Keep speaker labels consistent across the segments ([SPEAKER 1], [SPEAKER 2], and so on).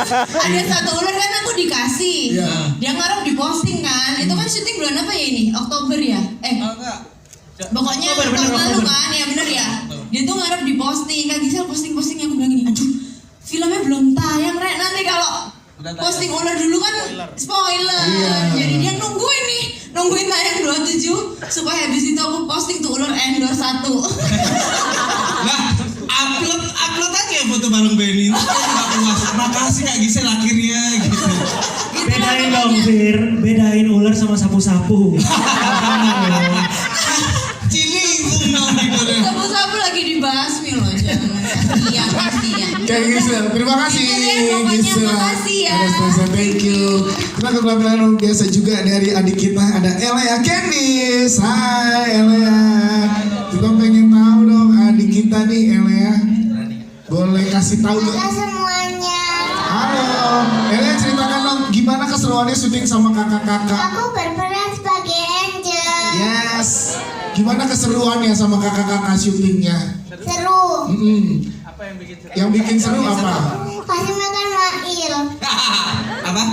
[SPEAKER 1] ada satu ular kan aku dikasih. Dia ngarep diposting kan. Itu kan syuting bulan apa ya ini? Oktober ya?
[SPEAKER 2] Enggak.
[SPEAKER 1] Pokoknya tahun lalu kan, ya bener ya. Dia tuh ngarep diposting. Kak Gisel posting aku bilang gini, aduh filmnya belum tayang Rek, nanti kalau posting ular dulu kan spoiler. Jadi dia nungguin tayang 27 supaya habis itu aku posting tuh ular endorse 1.
[SPEAKER 2] Nah, upload aja foto bareng Benny. Makasih Kak Gisel akhirnya gitu.
[SPEAKER 3] Bedain dong Fir, bedain ular sama sapu-sapu.
[SPEAKER 2] Cilingkung dong gitu deh.
[SPEAKER 1] Sapu-sapu lagi dibasmi loh, jangan kasihan.
[SPEAKER 4] Kak Gisel, terima kasih.
[SPEAKER 1] Pokoknya makasih ya.
[SPEAKER 4] Thank you. Kita ke belakang biasa juga dari adik kita ada Elea Candice. Hai Elea. Kita pengen tahu dong adik kita nih Elea. Boleh kasih tahu dong.
[SPEAKER 5] Halo semuanya.
[SPEAKER 4] Halo. Elea ceritakan dong gimana keseruannya syuting sama kakak-kakak.
[SPEAKER 5] Aku berperan sebagai Angel.
[SPEAKER 4] Yes. Gimana keseruannya sama kakak-kakak syutingnya?
[SPEAKER 5] Seru.
[SPEAKER 2] Apa yang bikin seru?
[SPEAKER 4] Yang bikin seru apa?
[SPEAKER 5] Kasih makan Mail.
[SPEAKER 2] Apa?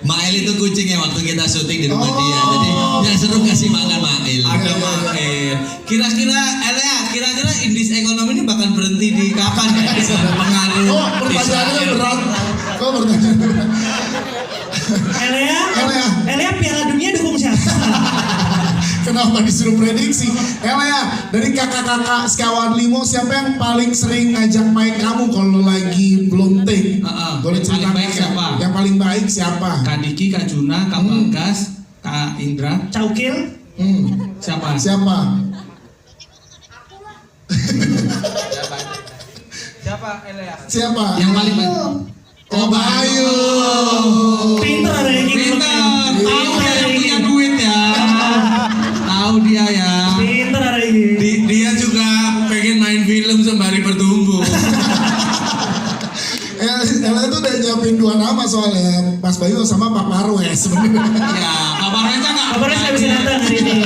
[SPEAKER 2] Mael itu kucingnya waktu kita syuting di rumah dia. Jadi yang seru kasih makan Mael. Ada Mael. Kira-kira indis ekonomi ini bakal berhenti di kapan ya? Pengaruh.
[SPEAKER 4] Oh, pertanyaannya berat. Kok pertanyaan berat?
[SPEAKER 3] Elea Piala Dunia dukung siapa?
[SPEAKER 4] Kenapa disuruh prediksi? Elea, dari kakak-kakak sekawan Limo, siapa yang paling sering ngajak main kamu kalau lagi belum take? Boleh cerita
[SPEAKER 2] Paling baik siapa?
[SPEAKER 4] Yang paling baik siapa?
[SPEAKER 2] Kak Diki, Kak Juna, Kak Bagas, Kak Indra.
[SPEAKER 3] Caukil?
[SPEAKER 2] Siapa?
[SPEAKER 4] Siapa?
[SPEAKER 2] Siapa Elea?
[SPEAKER 4] Siapa?
[SPEAKER 2] Yang paling baik.
[SPEAKER 4] Oh, Bayu.
[SPEAKER 3] Pinter ada yang
[SPEAKER 2] Pintar. Tahu dia yang punya duit ya. Tahu dia ya.
[SPEAKER 3] Pinter ada yang
[SPEAKER 2] Dia juga pengen main film sembari bertumbuh.
[SPEAKER 4] Elea itu udah nyiapin 2 nama soalnya, Mas Bayu sama Pak Marwes sebenarnya.
[SPEAKER 2] Ya, kabarnya nggak.
[SPEAKER 3] kabarnya saya bisa datang hari ini.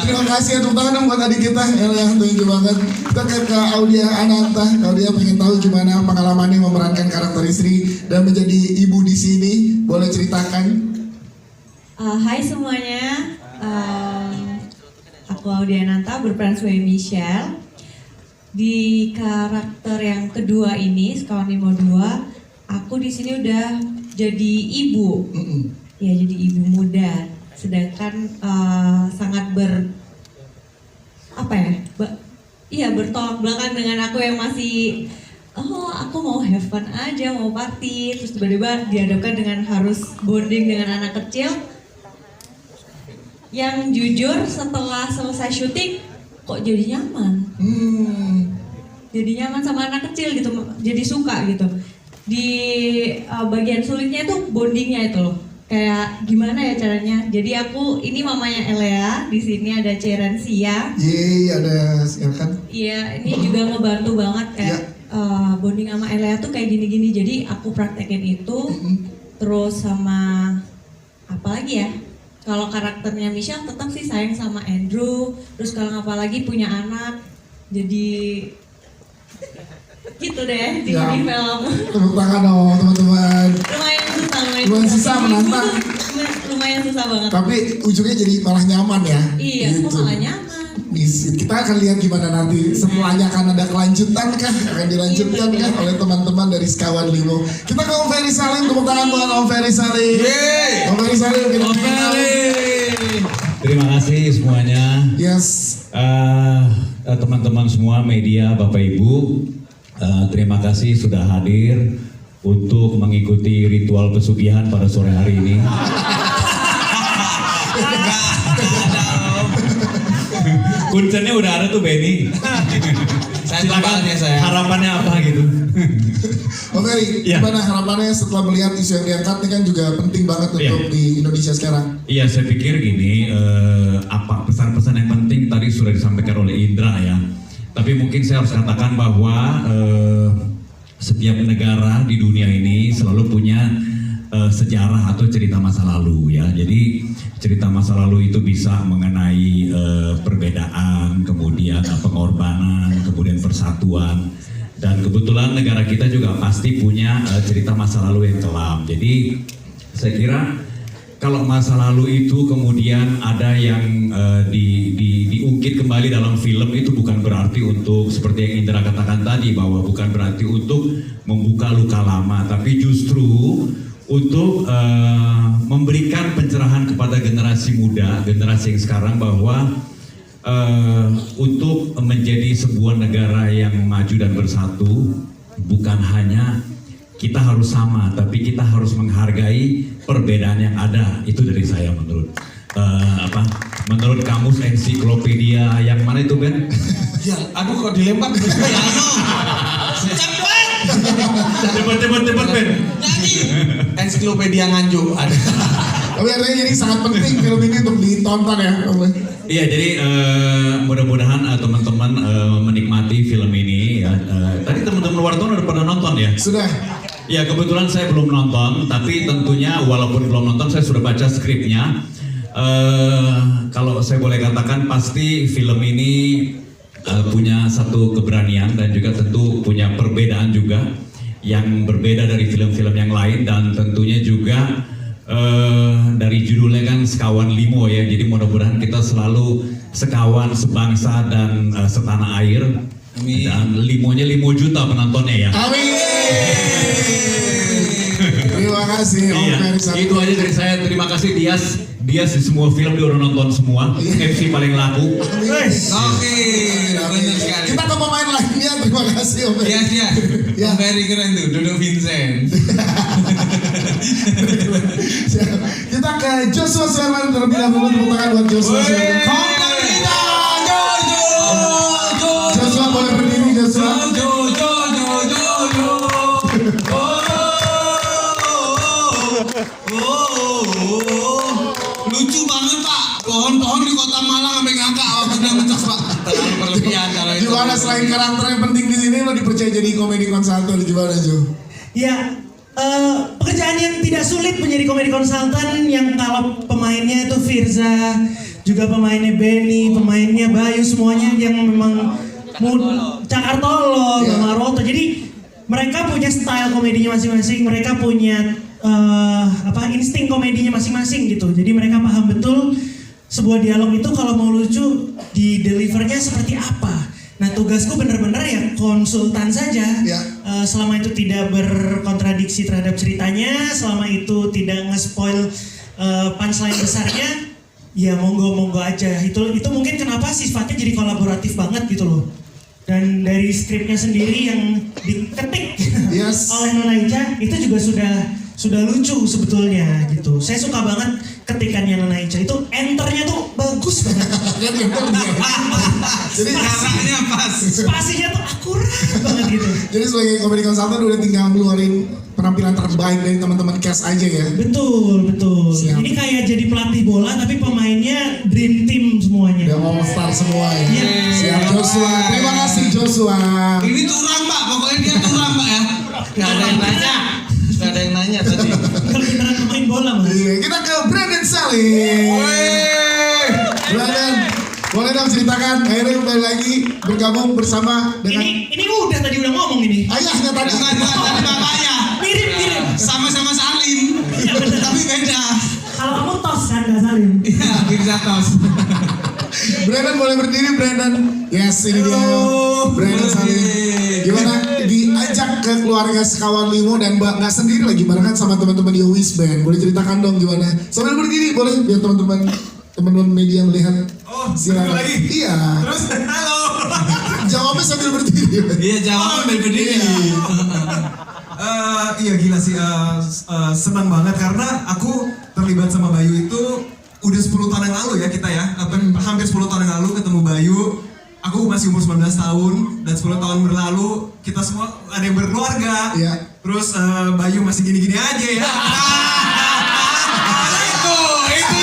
[SPEAKER 4] Terima kasih ya, tepuk tangan dong buat adik kita. Elea, thank you banget. Kita ke Audia Ananta. Audia pengen tahu gimana pengalamannya memerankan karakter istri dan menjadi ibu di sini. Boleh ceritakan?
[SPEAKER 6] Hai semuanya, aku Audia Ananta berperan sebagai Michelle. Di karakter yang kedua ini, Sekawan Limo 2, aku di sini udah jadi ibu. Ya, jadi ibu muda. Sedangkan sangat bertolak belakang dengan aku yang masih aku mau have fun aja, mau party, terus tiba-tiba dihadapkan dengan harus bonding dengan anak kecil yang jujur setelah selesai syuting kok jadi nyaman. Jadi nyaman sama anak kecil gitu, jadi suka gitu. Di bagian sulitnya itu bondingnya itu loh. Kayak gimana ya caranya? Jadi aku ini mamanya Elea, di sini ada Cerensia.
[SPEAKER 4] Ada silakan.
[SPEAKER 6] Iya, ini juga ngebantu banget kayak bonding sama Elea tuh kayak gini-gini. Jadi aku praktekin itu, terus sama apa lagi ya? Kalau karakternya Michelle tetap sih sayang sama Andrew. Terus kalau apalagi punya anak, jadi gitu deh di film.
[SPEAKER 4] Tepuk tangan dong teman-teman.
[SPEAKER 6] Lumayan
[SPEAKER 4] susah menantang.
[SPEAKER 6] Lumayan susah banget.
[SPEAKER 4] Tapi ujungnya jadi malah nyaman ya.
[SPEAKER 6] Iya,
[SPEAKER 4] gitu.
[SPEAKER 6] kok malah nyaman.
[SPEAKER 4] Kita akan lihat gimana nanti setelahnya akan ada kelanjutan kan, akan dilanjutkan kan oleh teman-teman dari Sekawan Limo. Kita ke Om Ferry Salim, tepuk tangan buat Om Ferry Salim. Om Ferry Salim, kita
[SPEAKER 7] terima kasih semuanya.
[SPEAKER 4] Yes.
[SPEAKER 7] Teman-teman semua media, Bapak Ibu, terima kasih sudah hadir untuk mengikuti ritual pesugihan pada sore hari ini. Kuncennya udah ada tuh Benny. Silakan harapannya apa gitu.
[SPEAKER 4] Oke, gimana harapannya setelah melihat isu yang diangkat ini kan juga penting banget untuk di Indonesia sekarang.
[SPEAKER 7] Iya, saya pikir gini, apa pesan-pesan yang penting tadi sudah disampaikan oleh Indra ya. Tapi mungkin saya harus katakan bahwa setiap negara di dunia ini selalu punya sejarah atau cerita masa lalu ya. Jadi cerita masa lalu itu bisa mengenai perbedaan, kemudian pengorbanan, kemudian persatuan. Dan kebetulan negara kita juga pasti punya cerita masa lalu yang kelam. Jadi saya kira kalau masa lalu itu kemudian ada yang diungkit kembali dalam film, itu bukan berarti untuk seperti yang Indra katakan tadi, bahwa bukan berarti untuk membuka luka lama, tapi justru untuk memberikan pencerahan kepada generasi muda, generasi yang sekarang, bahwa untuk menjadi sebuah negara yang maju dan bersatu bukan hanya kita harus sama, tapi kita harus menghargai perbedaan yang ada. Itu dari saya menurut menurut kamus ensiklopedia yang mana itu, Ben?
[SPEAKER 2] Ya, aduh kok dilempar ke piano. Cepet.
[SPEAKER 7] Cepet Ben.
[SPEAKER 2] Nyanyi. Ensiklopedia Nganjuk ada.
[SPEAKER 4] Tapi artinya jadi sangat penting film ini untuk ditonton ya.
[SPEAKER 7] Iya, jadi mudah-mudahan teman-teman menikmati film ini ya. Tadi teman-teman wartawan udah pada nonton ya?
[SPEAKER 4] Sudah.
[SPEAKER 7] Ya, kebetulan saya belum nonton, tapi tentunya walaupun belum nonton saya sudah baca skripnya. Kalau saya boleh katakan, pasti film ini punya satu keberanian dan juga tentu punya perbedaan juga yang berbeda dari film-film yang lain, dan tentunya juga dari judulnya kan Sekawan Limo ya, jadi mudah-mudahan kita selalu sekawan, sebangsa dan setanah air.
[SPEAKER 2] Amin.
[SPEAKER 7] Dan limonya 5 juta penontonnya ya.
[SPEAKER 4] Amin. Terima kasih Om
[SPEAKER 7] Iya,
[SPEAKER 4] Ferry Sabtu.
[SPEAKER 7] itu aja dari saya. Terima kasih Dias di semua film dia udah nonton semua. MC paling laku.
[SPEAKER 2] Oke, benar sekali.
[SPEAKER 4] Kita ke pemain lainnya, terima kasih Om Ferry.
[SPEAKER 2] Iya.
[SPEAKER 4] Ya.
[SPEAKER 2] Very keren tuh, Dodo Vincent.
[SPEAKER 4] Siap. Kita ke Joshua Sherman terlebih dahulu, tepuk tangan buat Joshua Sherman. Joshua boleh berdiri, Joshua.
[SPEAKER 2] Lucu banget Pak, pohon-pohon di Kota Malang sampai ngakak waktu dia ngecas Pak. Terlalu berlebihan kalau itu.
[SPEAKER 4] Gimana selain karakter yang penting di sini, lo dipercaya jadi komedi konsultan, gimana Jo?
[SPEAKER 3] Ya, pekerjaan yang tidak sulit menjadi komedi konsultan, yang kalau pemainnya itu Firza, juga pemainnya Benny, pemainnya Bayu, semuanya yang memang Cakartolo, Mama Roto. Jadi mereka punya style komedinya masing-masing, mereka punya insting komedinya masing-masing gitu. Jadi mereka paham betul sebuah dialog itu kalau mau lucu di delivernya seperti apa. Nah, tugasku benar-benar ya konsultan saja.
[SPEAKER 4] Ya.
[SPEAKER 3] Selama itu tidak berkontradiksi terhadap ceritanya, selama itu tidak nge-spoil punchline besarnya, ya monggo-monggo aja. Itu mungkin kenapa sifatnya jadi kolaboratif banget gitu loh. Dan dari skripnya sendiri yang diketik
[SPEAKER 4] Yes.
[SPEAKER 3] oleh Nona Ica itu juga sudah lucu sebetulnya gitu. Saya suka banget ketikannya Nona Ica itu, enternya tuh bagus banget.
[SPEAKER 4] Jadi
[SPEAKER 2] Caranya pas.
[SPEAKER 3] Spasinya tuh akurat banget gitu.
[SPEAKER 4] Jadi sebagai komedi konsultan udah tinggal ngeluarin penampilan terbaik dari teman-teman cast aja ya.
[SPEAKER 3] Betul.
[SPEAKER 4] Siap.
[SPEAKER 3] Ini kayak jadi pelatih bola tapi pemainnya dream team semuanya.
[SPEAKER 4] Udah all star semua ya.
[SPEAKER 3] Iya.
[SPEAKER 4] Siap Joshua. Terima kasih Joshua.
[SPEAKER 2] Ini turang Pak, pokoknya dia turang Pak ya. Gak ada yang nanya. Gak ada yang nanya tadi.
[SPEAKER 3] Kalau beneran pemain bola mas.
[SPEAKER 4] Iya, kita ke Brandon Salim. Brandon, boleh dong ceritakan akhirnya kembali lagi bergabung bersama dengan
[SPEAKER 3] Ini udah tadi udah ngomong ini.
[SPEAKER 4] ayahnya tadi.
[SPEAKER 2] Bukan tadi bapaknya.
[SPEAKER 3] Mirip.
[SPEAKER 2] Sama-sama Salim. Tapi beda.
[SPEAKER 3] Kalau kamu tos kan nggak Salim.
[SPEAKER 2] Iya, bisa tos.
[SPEAKER 4] Brandon boleh berdiri Brandon. Yes, ini dia. Brandon Salim. Gimana diajak ke keluarga Sekawan Limo dan nggak sendiri lagi, bahkan sama teman-teman di Wis Band. Boleh ceritakan dong gimana? Sambil berdiri boleh biar teman-teman media melihat.
[SPEAKER 8] Oh,
[SPEAKER 4] silakan.
[SPEAKER 8] lagi?
[SPEAKER 4] Iya.
[SPEAKER 8] Terus, halo.
[SPEAKER 4] Jawabnya sambil berdiri.
[SPEAKER 2] Iya, jawab berdiri.
[SPEAKER 8] Iya gila sih, senang banget karena aku terlibat sama Bayu itu udah 10 tahun yang lalu ya kita ya. Hampir 10 tahun yang lalu ketemu Bayu. Aku masih umur 19 tahun dan 10 tahun berlalu kita semua ada yang berkeluarga.
[SPEAKER 4] Iya.
[SPEAKER 8] Terus Bayu masih gini-gini aja ya.
[SPEAKER 2] Itu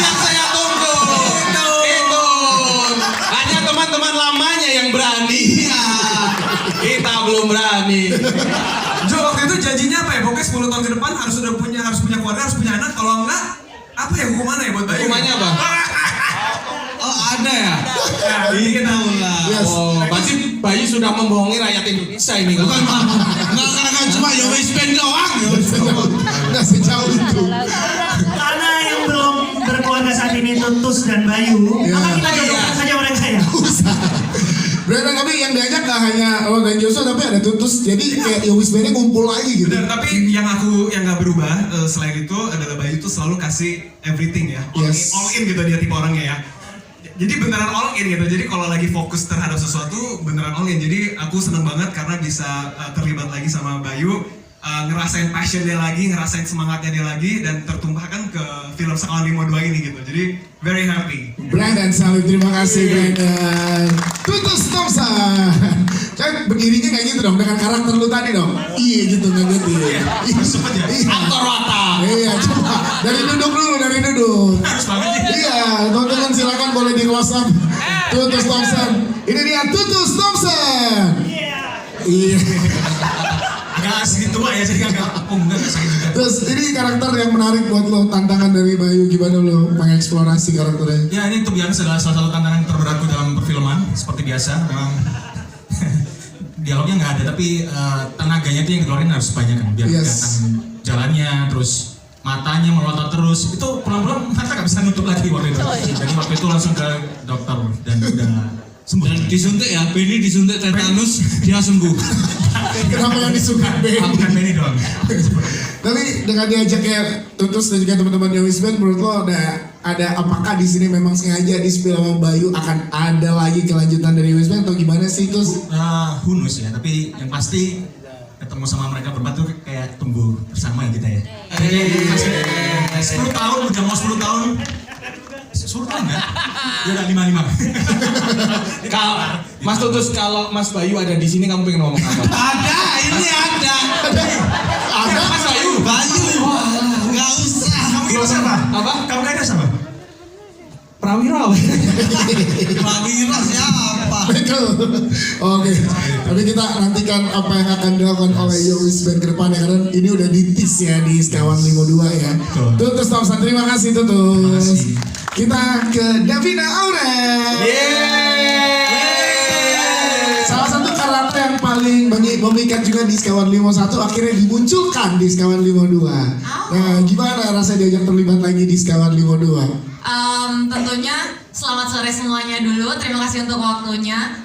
[SPEAKER 2] yang saya tunggu. Itu. Hanya teman-teman lamanya yang berani. Kita belum berani.
[SPEAKER 8] Jo, waktu itu janjinya apa ya? Pokoknya 10 tahun ke depan harus punya keluarga, harus punya anak. Kalau enggak, apa ya hukumannya ya buat Bayu?
[SPEAKER 2] Hukumannya apa? Oh, ada ya? Iya tahu lah.
[SPEAKER 4] Yes.
[SPEAKER 9] Oh, berarti Bayu sudah membohongi rakyat Indonesia ini.
[SPEAKER 2] Bukan kan cuma ya wis band doang.
[SPEAKER 4] Nggak sejauh itu.
[SPEAKER 3] Karena yang belum berkeluarga saat ini Tutus dan Bayu,
[SPEAKER 4] Ya.
[SPEAKER 3] maka kita jodohkan saja mereka ya.
[SPEAKER 4] Usah. Berarti tapi yang diajak gak hanya lo dan Joshua tapi ada Tutus. Jadi kayak Yowis Bandnya ngumpul lagi gitu.
[SPEAKER 8] Benar, tapi yang nggak berubah selain itu adalah Bayu tuh selalu kasih everything ya,
[SPEAKER 4] Yes.
[SPEAKER 8] all in gitu dia tipe orangnya ya. Jadi beneran all in gitu. Jadi kalau lagi fokus terhadap sesuatu beneran all in. Jadi aku seneng banget karena bisa terlibat lagi sama Bayu, ngerasain passion dia lagi, ngerasain semangatnya dia lagi, dan tertumpahkan ke film Sekawan Limo 2 ini gitu. Jadi very happy.
[SPEAKER 4] Brandon Salim, terima kasih Brandon. Tutus Thompson. Kan berdirinya kayak gitu dong, dengan karakter lu tadi dong. Iya gitu, nggak gitu. Iya.
[SPEAKER 9] Aktor watak.
[SPEAKER 4] Iya, coba dari duduk dulu, dari duduk.
[SPEAKER 8] Harus banget nih.
[SPEAKER 4] Iya, teman-teman silakan boleh di close up. Tutus Thompson. Ini dia Tutus Thompson. Iya.
[SPEAKER 8] Agak sedikit tua ya, jadi agak enggak sakit juga.
[SPEAKER 4] Terus ini karakter yang menarik buat lo, tantangan dari Bayu, gimana lo mengeksplorasi karakternya?
[SPEAKER 8] Ya ini untuk biasa adalah salah satu tantangan terberatku dalam perfilman. Seperti biasa, memang dialognya nggak ada, tapi tenaganya itu yang dikeluarin harus banyak kan, biar
[SPEAKER 4] Yes.
[SPEAKER 8] kelihatan jalannya, terus matanya melotot terus. Itu pulang-pulang mata nggak bisa nutup lagi waktu itu. Jadi waktu itu langsung ke dokter dan udah sembuh.
[SPEAKER 2] Dan disuntik ya, Benny disuntik tetanus, dia sembuh.
[SPEAKER 4] Kenapa yang disuka
[SPEAKER 8] Bukan Benny doang.
[SPEAKER 4] Tapi dengan diajaknya Tutus dan juga teman-teman Yowis Band, menurut lo ada apakah di sini memang sengaja di spill sama Bayu akan ada lagi kelanjutan dari Yowis Band atau gimana sih Tus?
[SPEAKER 8] Who knows ya, tapi yang pasti ketemu sama mereka berempat tuh kayak tumbuh bersama ya kita ya. Jadi 10 tahun, udah mau 10 tahun. 10 tahun kan? Ya udah 5.
[SPEAKER 9] Kalau Mas Tutus, kalau Mas Bayu ada di sini kamu pengen ngomong apa?
[SPEAKER 2] Ada, ini ada.
[SPEAKER 4] Ada
[SPEAKER 9] Mas Bayu.
[SPEAKER 2] Bayu, nggak usah.
[SPEAKER 8] Kamu kira siapa?
[SPEAKER 9] Apa?
[SPEAKER 8] Kamu kira siapa?
[SPEAKER 9] Prawira.
[SPEAKER 2] Prawira siapa?
[SPEAKER 4] Betul. Oke. Tapi kita nantikan apa yang akan dilakukan oleh Yowis Band ke depannya, karena ini udah ditis ya di Sekawan Limo 2 ya. Tutus Thompson, terima kasih Tutus. Kita ke Davina Auren. Salah satu karakter yang paling memikat juga di Sekawan Limo 1 akhirnya dimunculkan di Sekawan Limo 2. Nah, gimana rasa diajak terlibat lagi di Sekawan Limo 2?
[SPEAKER 1] Tentunya selamat sore semuanya dulu. Terima kasih untuk waktunya.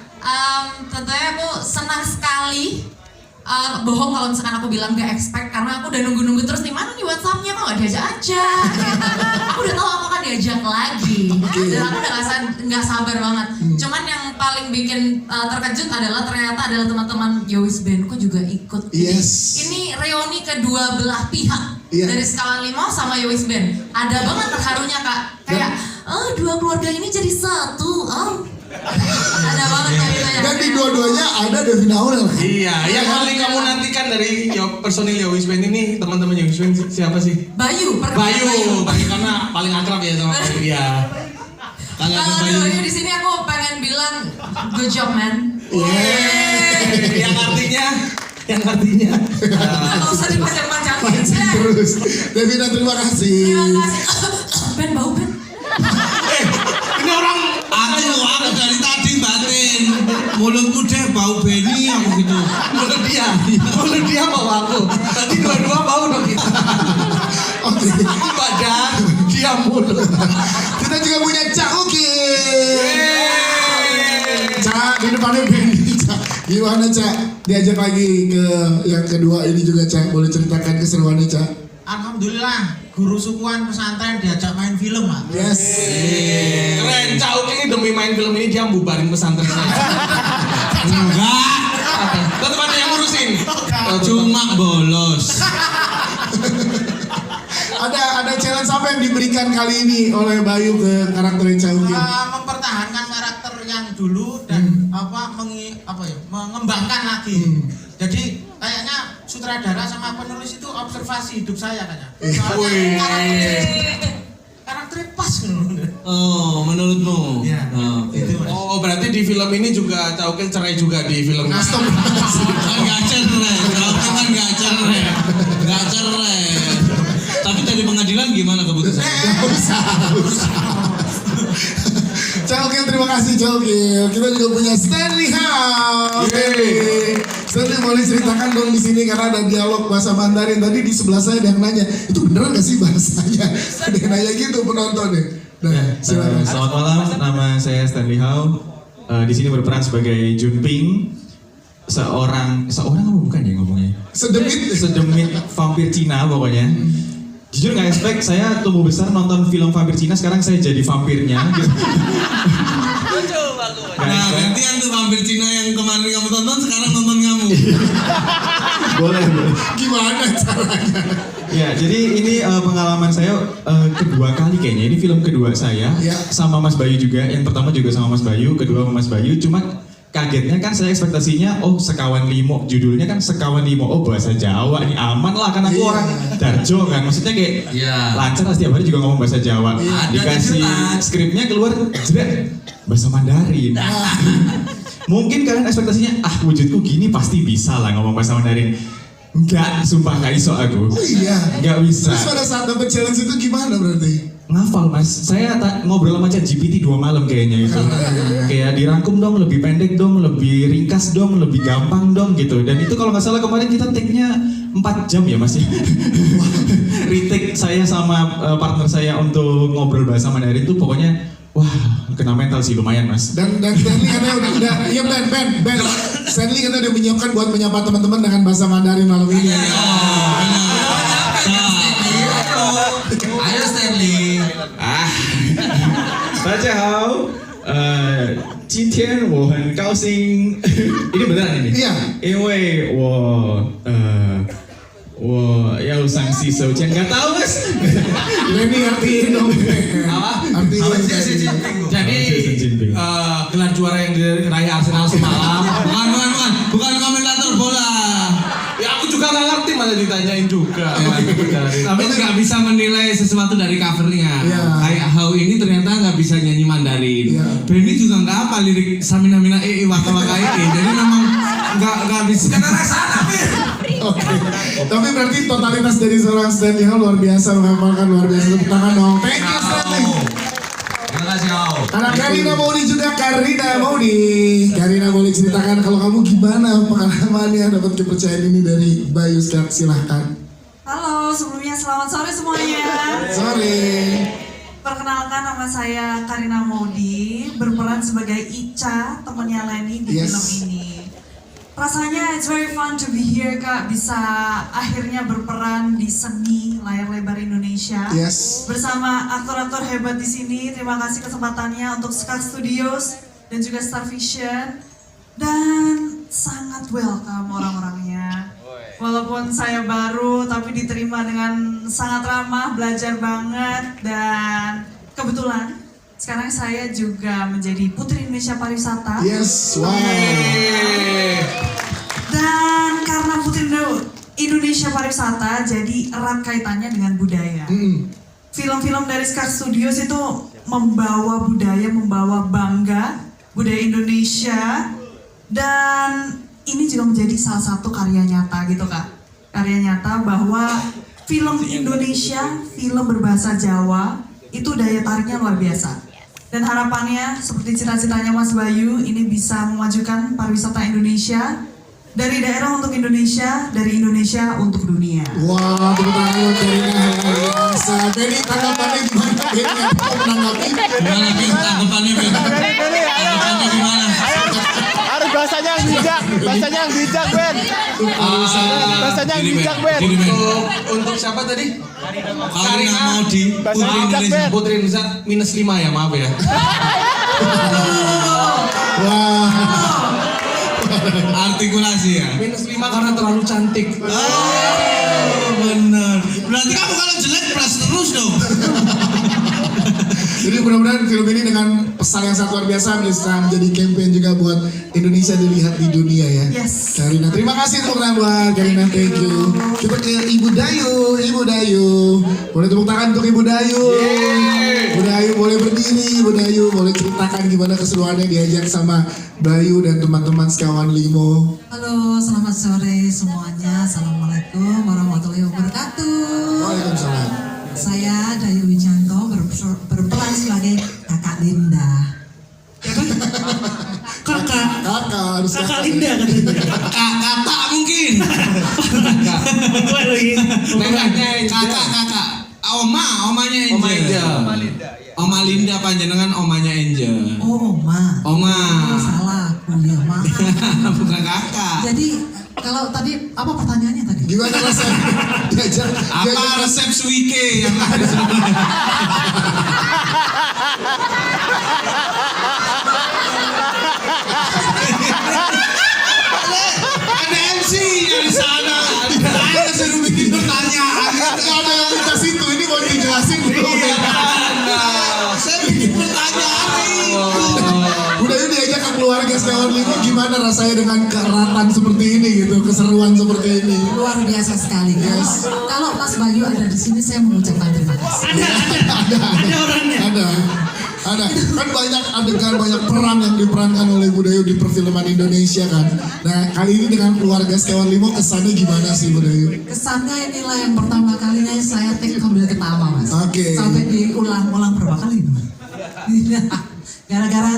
[SPEAKER 1] Tentunya aku senang sekali. Bohong kalau misalkan aku bilang gak expect, karena aku udah nunggu-nunggu terus nih, mana nih WhatsApp-nya kok gak diajak-ajak gitu. Aku udah tahu aku akan diajak lagi dan aku udah gak sabar banget. Cuman yang paling bikin terkejut adalah ternyata adalah teman-teman Yowis Band kok juga ikut. Jadi,
[SPEAKER 4] Yes.
[SPEAKER 1] ini reuni kedua belah pihak.
[SPEAKER 4] Iya.
[SPEAKER 1] Dari Sekawan Limo sama Yowis Band. Ada banget terharunya Kak. Kayak, dua keluarga ini jadi satu. Ada banget ceritanya.
[SPEAKER 4] Dan di dua-duanya ada Davina Auren.
[SPEAKER 9] Iya, yang paling kamu nantikan dari personil Yowis Band ini, teman-teman Yowis Band siapa sih?
[SPEAKER 1] Bayu,
[SPEAKER 9] Bayu karena paling akrab ya sama Bayu. Iya.
[SPEAKER 2] Kalau ada
[SPEAKER 1] Kalau
[SPEAKER 2] Bayu,
[SPEAKER 1] Bayu di sini aku pengen bilang good job man.
[SPEAKER 9] Yang artinya
[SPEAKER 1] Nggak usah dipanjang-panjangin.
[SPEAKER 4] Terus Davina, terima kasih.
[SPEAKER 1] Terima kasih. Ben bau Ben.
[SPEAKER 9] ini orang
[SPEAKER 2] aku dari tadi batin. Mulutmu deh bau Benny aku gitu.
[SPEAKER 9] mulut dia bau aku. Tadi dua-dua bau dong kita.
[SPEAKER 4] Oke.
[SPEAKER 9] Aku badan, dia mulut.
[SPEAKER 4] Kita juga punya Cak Uki. Cak, di depannya Benny. Cak, gimana Cak? Diajak lagi ke yang kedua ini juga Cak. Boleh ceritakan keseruannya Cak?
[SPEAKER 10] Alhamdulillah, guru sukuan pesantren diajak main film, Pak.
[SPEAKER 4] Yes.
[SPEAKER 9] Keren, Cauk ini demi main film ini dia bubarin pesantren.
[SPEAKER 2] Enggak,
[SPEAKER 9] Tetap ada yang ngurusin.
[SPEAKER 2] cuma bolos.
[SPEAKER 4] Ada challenge apa yang diberikan kali ini oleh Bayu ke karakter Cak Uki?
[SPEAKER 10] Mempertahankan karakter yang dulu dan mengembangkan lagi. Jadi kayaknya sutradara sama penulis itu observasi hidup saya kayaknya. Soalnya karakternya pas gitu.
[SPEAKER 2] Oh, menurutmu?
[SPEAKER 10] Ya, itu Mas.
[SPEAKER 9] Oh, berarti di film ini juga Caukil cerai juga di film.
[SPEAKER 2] Kan nggak cerai, kan nggak cerai. Tapi dari pengadilan gimana keputusannya?
[SPEAKER 4] Cak terima kasih Jokil. Kita juga punya Stanley House. Stanley boleh ceritakan dong di sini karena ada dialog bahasa Mandarin. Tadi di sebelah saya ada yang nanya, itu beneran gak sih bahasanya? Ada yang nanya gitu penonton ya. Nah, silakan.
[SPEAKER 11] Selamat malam, nama saya Stanley Howe. Di sini berperan sebagai Junping, seorang apa bukan ya ngomongnya? Sedemit vampir Cina pokoknya. Jujur nggak expect, saya tumbuh besar nonton film vampir Cina, sekarang saya jadi vampirnya. Gitu.
[SPEAKER 2] Nah, gantian tuh vampir Cina yang kemarin kamu tonton, sekarang nonton kamu.
[SPEAKER 11] Boleh.
[SPEAKER 4] Gimana caranya?
[SPEAKER 11] Ya, jadi ini pengalaman saya kedua kali kayaknya. Ini film kedua saya sama Mas Bayu juga. Yang pertama juga sama Mas Bayu, kedua sama Mas Bayu. Cuma kagetnya kan saya ekspektasinya, oh Sekawan Limo, judulnya kan Sekawan Limo, oh bahasa Jawa, ini aman lah kan aku orang Darjo kan, maksudnya kayak lancar lah setiap hari juga ngomong bahasa Jawa. Dikasih skripnya keluar, jret, bahasa Mandarin. Mungkin kalian ekspektasinya, wujudku gini pasti bisa lah ngomong bahasa Mandarin. Enggak, sumpah gak iso aku.
[SPEAKER 4] Oh iya?
[SPEAKER 11] Gak bisa.
[SPEAKER 4] Terus pada saat dapet challenge itu gimana berarti?
[SPEAKER 11] Ngafal mas, saya ngobrol sama ChatGPT 2 malam kayaknya itu. Kayak dirangkum dong, lebih pendek dong, lebih ringkas dong, lebih gampang dong gitu. Dan itu kalau nggak salah kemarin kita take-nya 4 jam ya mas ya. Retake saya sama partner saya untuk ngobrol bahasa Mandarin tuh pokoknya wah kena mental sih lumayan mas.
[SPEAKER 4] Dan Stanley katanya udah iya Ben. Stanley katanya udah menyiapkan buat menyapa teman-teman dengan bahasa Mandarin malam ini.
[SPEAKER 2] Ayo Stanley.
[SPEAKER 11] 大家好，今天我很高兴，ini beneran ini？
[SPEAKER 4] Iya.
[SPEAKER 11] 因为我要上洗手间，nggak tahu mas.
[SPEAKER 4] Ini artiin dong.
[SPEAKER 2] Apa?
[SPEAKER 4] Artiin.
[SPEAKER 9] Jadi gelar juara yang diraih Arsenal semalam.
[SPEAKER 2] Bukan komentator bola.
[SPEAKER 9] Ya aku juga nggak ngerti malah ditanyain juga.
[SPEAKER 2] Tapi nggak bisa menilai sesuatu dari covernya. Kayak How ini ternyata nggak bisa nyanyi Mandarin. Benny juga nggak apa lirik Samina Mina Waka Waka Jadi memang nggak bisa.
[SPEAKER 4] Oke. Tapi berarti totalitas dari seorang Stanley Howe luar biasa, menghafalkan luar biasa. Tepuk tangan dong. Thank you Stanley.
[SPEAKER 2] Terima kasih How.
[SPEAKER 4] Karena Karina Maudi juga, Karina boleh ceritakan kalau kamu gimana pengalamannya dapat kepercayaan ini dari Bayu, silahkan.
[SPEAKER 12] Halo, sebelumnya selamat sore semuanya.
[SPEAKER 4] Sore.
[SPEAKER 12] Perkenalkan, nama saya Karina Maudi, berperan sebagai Ica, temannya Lenny di film ini. Rasanya it's very fun to be here Kak, bisa akhirnya berperan di seni layar lebar Indonesia bersama aktor-aktor hebat di sini. Terima kasih kesempatannya untuk Scar Studios dan juga Star Vision, dan sangat welcome orang-orangnya. Walaupun saya baru tapi diterima dengan sangat ramah, belajar banget, dan kebetulan sekarang saya juga menjadi Putri Indonesia Pariwisata. Dan karena Putri Indonesia Pariwisata, jadi erat kaitannya dengan budaya. Film-film dari Scar Studios itu membawa budaya, membawa bangga budaya Indonesia, dan ini juga menjadi salah satu karya nyata gitu Kak. Karya nyata bahwa film Indonesia, film berbahasa Jawa, itu daya tariknya luar biasa. Dan harapannya seperti cita-citanya Mas Bayu, ini bisa memajukan pariwisata Indonesia dari daerah untuk Indonesia, dari Indonesia untuk dunia.
[SPEAKER 4] Wah, tepuk tangan buat Karina, luar biasa. Benny, tanggapannya gimana? Benny, apa menanggapi?
[SPEAKER 2] Gimana Ben? Tanggapannya Ben? Tanggapannya gimana?
[SPEAKER 13] Harus bahasanya yang bijak Ben. Bahasanya yang bijak Ben.
[SPEAKER 9] Untuk siapa tadi?
[SPEAKER 2] Karina Maudi,
[SPEAKER 9] Putri Indonesia -5 ya, maaf ya.
[SPEAKER 4] Wah.
[SPEAKER 2] Artikulasi ya.
[SPEAKER 9] -5 karena terlalu cantik.
[SPEAKER 2] Bener. Berarti kamu kalau jelek plus terus dong.
[SPEAKER 4] Jadi mudah-mudahan film ini dengan pesan yang sangat luar biasa bisa menjadi campaign juga buat Indonesia dilihat di dunia ya. Karina, terima kasih tepuk tangan buat Karina, thank you. Kita ke Ibu Dayu. Boleh tepuk tangan untuk Ibu Dayu. Ibu Dayu boleh berdiri, Ibu Dayu boleh ceritakan gimana keseruannya diajak sama Bayu dan teman-teman sekawan Limo.
[SPEAKER 12] Halo, selamat sore semuanya. Assalamualaikum warahmatullahi wabarakatuh.
[SPEAKER 4] Waalaikumsalam.
[SPEAKER 12] Saya Dayu Wijanto berperan sebagai kakak Linda.
[SPEAKER 3] kali.
[SPEAKER 2] Kakak. Omanya Angel. Oma Linda panjenengan omanya Angel.
[SPEAKER 14] Oh, Oma.
[SPEAKER 2] Oma.
[SPEAKER 14] Oh, salah, kuliah maaf.
[SPEAKER 2] Bukan kakak.
[SPEAKER 14] Jadi kalau tadi apa pertanyaannya tadi?
[SPEAKER 4] Gimana rasanya?
[SPEAKER 2] Apa resep suike yang ada di sini? Ada MC yang di sana. Saya suruh bikin pertanyaan.
[SPEAKER 4] Ada yang minta situ, ini mau dijelasin belum?
[SPEAKER 2] Saya bikin pertanyaan itu.
[SPEAKER 4] Udah yuk diajak ke keluarga sekawan lima, gimana rasanya dengan keeratan seperti ini gitu, keseruan seperti ini?
[SPEAKER 14] Luar biasa sekali. Kalau Mas Bayu ada di sini, saya mengucapkan terima kasih.
[SPEAKER 3] Ada orangnya.
[SPEAKER 4] Ada kan banyak adegan, banyak peran yang diperankan oleh Budayu di perfilman Indonesia kan. Nah kali ini dengan keluarga sekawan lima kesannya gimana sih Budayu?
[SPEAKER 14] Kesannya inilah yang pertama kalinya saya take sambil ketawa Mas.
[SPEAKER 4] Oke.
[SPEAKER 14] Sampai diulang-ulang berapa kali itu? Gara-gara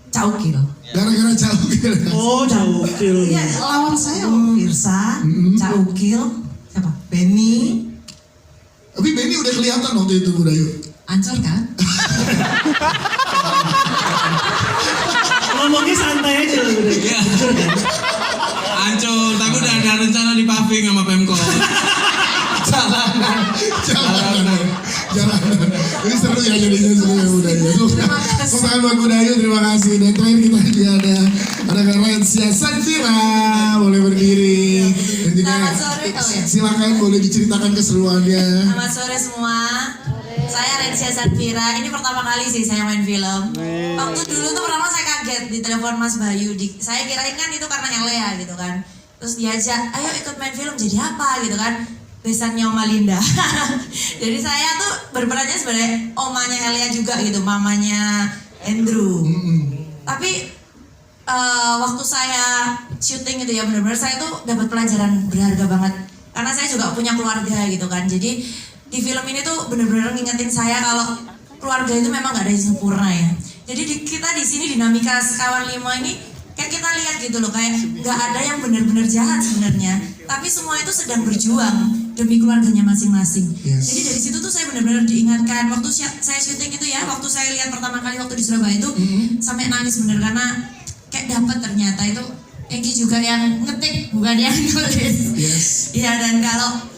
[SPEAKER 14] caukil.
[SPEAKER 4] Gara-gara caukil.
[SPEAKER 3] Oh, caukil.
[SPEAKER 14] Iya, lawan saya Firsa, caukil, siapa? Benny.
[SPEAKER 4] Tapi Benny udah kelihatan waktu itu Budayu.
[SPEAKER 14] Ancur kan?
[SPEAKER 3] Ngomongnya santai aja loh.
[SPEAKER 2] Ancur, tapi udah ada rencana di paving sama Pemkot.
[SPEAKER 4] Jalanan. Ini seru ya jadinya, seru ya Budayu. Pertanyaan buat Budayu, terima kasih. Dan terakhir kita juga ada Rensia Sanfira, boleh berdiri. Dan juga silakan boleh diceritakan keseruannya.
[SPEAKER 15] Selamat sore semua. Saya Rensia Sanfira. Ini pertama kali sih saya main film. Waktu dulu tuh pertama saya kaget di telepon Mas Bayu. Saya kirain kan itu karena Elea gitu kan. Terus diajak, ayo ikut main film jadi apa gitu kan. Besannya Oma Linda. Jadi saya tuh berperannya sebenarnya omanya Elea juga gitu, mamanya Andrew. Tapi waktu saya syuting gitu ya benar-benar saya tuh dapat pelajaran berharga banget. Karena saya juga punya keluarga gitu kan. Jadi di film ini tuh benar-benar ngingetin saya kalau keluarga itu memang gak ada yang sempurna ya. Jadi kita di sini dinamika sekawan lima ini kayak kita lihat gitu loh, kayak gak ada yang benar-benar jahat sebenarnya. Tapi semua itu sedang berjuang demi keluarganya masing-masing.
[SPEAKER 4] Yes.
[SPEAKER 15] Jadi dari situ tuh saya benar-benar diingatkan waktu saya syuting itu ya, waktu saya lihat pertama kali waktu di Surabaya itu sampai nangis bener karena kayak dapat ternyata itu Engki juga yang ngetik bukan yang nulis.
[SPEAKER 4] Yes.
[SPEAKER 15] Iya dan kalau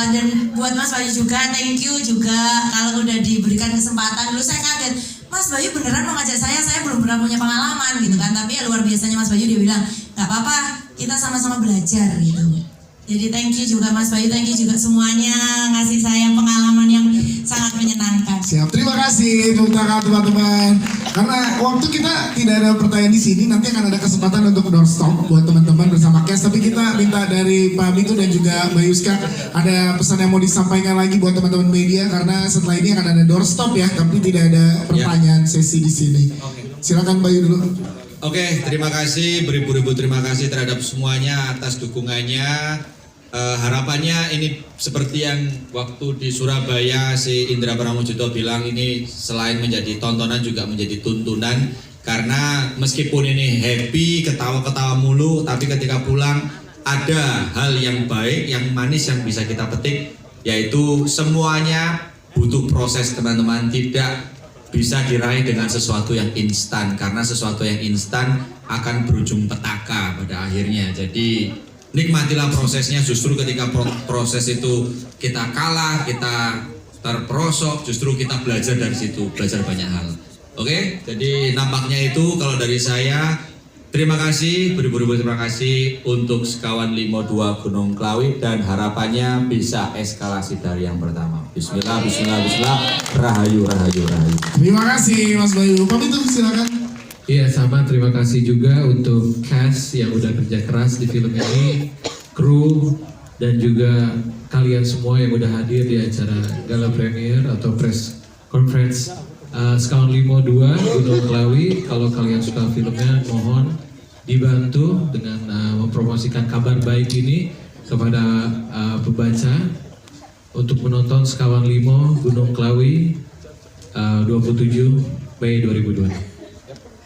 [SPEAKER 15] dan buat Mas Bayu juga, thank you juga kalau udah diberikan kesempatan. Dulu saya kaget, Mas Bayu beneran mau ngajak saya belum pernah punya pengalaman gitu kan. Tapi ya luar biasanya Mas Bayu dia bilang, gak apa-apa, kita sama-sama belajar gitu. Jadi thank you juga Mas Bayu, thank you juga semuanya ngasih saya pengalaman yang sangat menyenangkan.
[SPEAKER 4] Siap, terima kasih tepuk tangan teman-teman. Karena waktu kita tidak ada pertanyaan di sini, nanti akan ada kesempatan untuk doorstop buat teman-teman bersama cast. Tapi kita minta dari Pak Mitu dan juga Mbak Yuska ada pesan yang mau disampaikan lagi buat teman-teman media karena setelah ini akan ada doorstop ya, tapi tidak ada pertanyaan sesi di sini. Silakan Mbak Yu dulu.
[SPEAKER 2] Oke, terima kasih, beribu-ribu terima kasih terhadap semuanya atas dukungannya. Harapannya ini seperti yang waktu di Surabaya si Indra Pramojuto bilang, ini selain menjadi tontonan juga menjadi tuntunan. Karena meskipun ini happy, ketawa-ketawa mulu, tapi ketika pulang ada hal yang baik, yang manis yang bisa kita petik. Yaitu semuanya butuh proses teman-teman, tidak bisa diraih dengan sesuatu yang instan. Karena sesuatu yang instan akan berujung petaka pada akhirnya. Jadi nikmatilah prosesnya, justru ketika proses itu kita kalah, kita terperosok, justru kita belajar dari situ, belajar banyak hal. Oke, jadi nampaknya itu kalau dari saya, terima kasih, beribu-ribu terima kasih untuk Sekawan Limo 2 Gunung Klawi dan harapannya bisa eskalasi dari yang pertama. Bismillah, bismillah, bismillah, rahayu, rahayu, rahayu.
[SPEAKER 4] Terima kasih Mas Bayu. Pak Mitu silakan.
[SPEAKER 16] Iya sama, terima kasih juga untuk cast yang udah kerja keras di film ini, kru, dan juga kalian semua yang udah hadir di acara gala premier atau press conference Sekawan Limo 2 Gunung Klawi. Kalau kalian suka filmnya, mohon dibantu dengan mempromosikan kabar baik ini kepada pembaca untuk menonton Sekawan Limo Gunung Klawi 27 Mei 2020.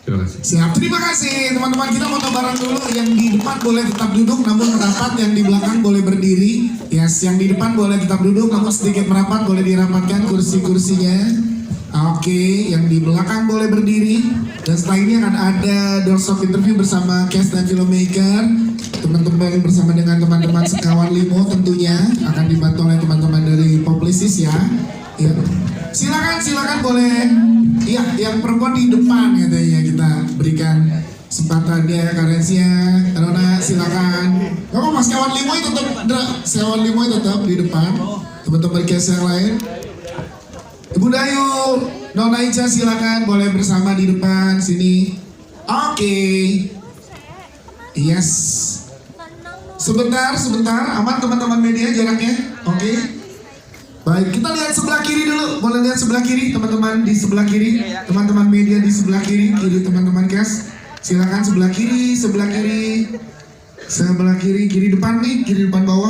[SPEAKER 16] Terima kasih.
[SPEAKER 4] Siap, terima kasih teman-teman. Kita mau bareng dulu. Yang di depan boleh tetap duduk, namun merapat. Yang di belakang boleh berdiri. Yes, yang di depan boleh tetap duduk, namun sedikit merapat. Boleh dirapatkan kursi-kursinya. Oke, yang di belakang boleh berdiri. Dan setelah ini akan ada doors of interview bersama cast dan filmmaker. Teman-teman bersama dengan teman-teman sekawan Limo tentunya akan dibantu oleh teman-teman dari Publicis ya. Ya. Silakan boleh. Iya, yang perempuan di depan katanya kita berikan kesempatannya, Karensia, Rona silakan. Kamu Mas Kawan Limo itu Kawan Limo tetap di depan. Teman-teman cast yang lain. Ibu Dayu, Nona Ica silakan boleh bersama di depan sini. Oke. Yes. Sebentar, aman teman-teman media jaraknya. Oke. Baik, kita lihat sebelah kiri dulu. Boleh lihat sebelah kiri, teman-teman di sebelah kiri, teman-teman media di sebelah kiri, teman-teman cast. Silakan sebelah kiri, kiri depan nih, kiri depan bawah.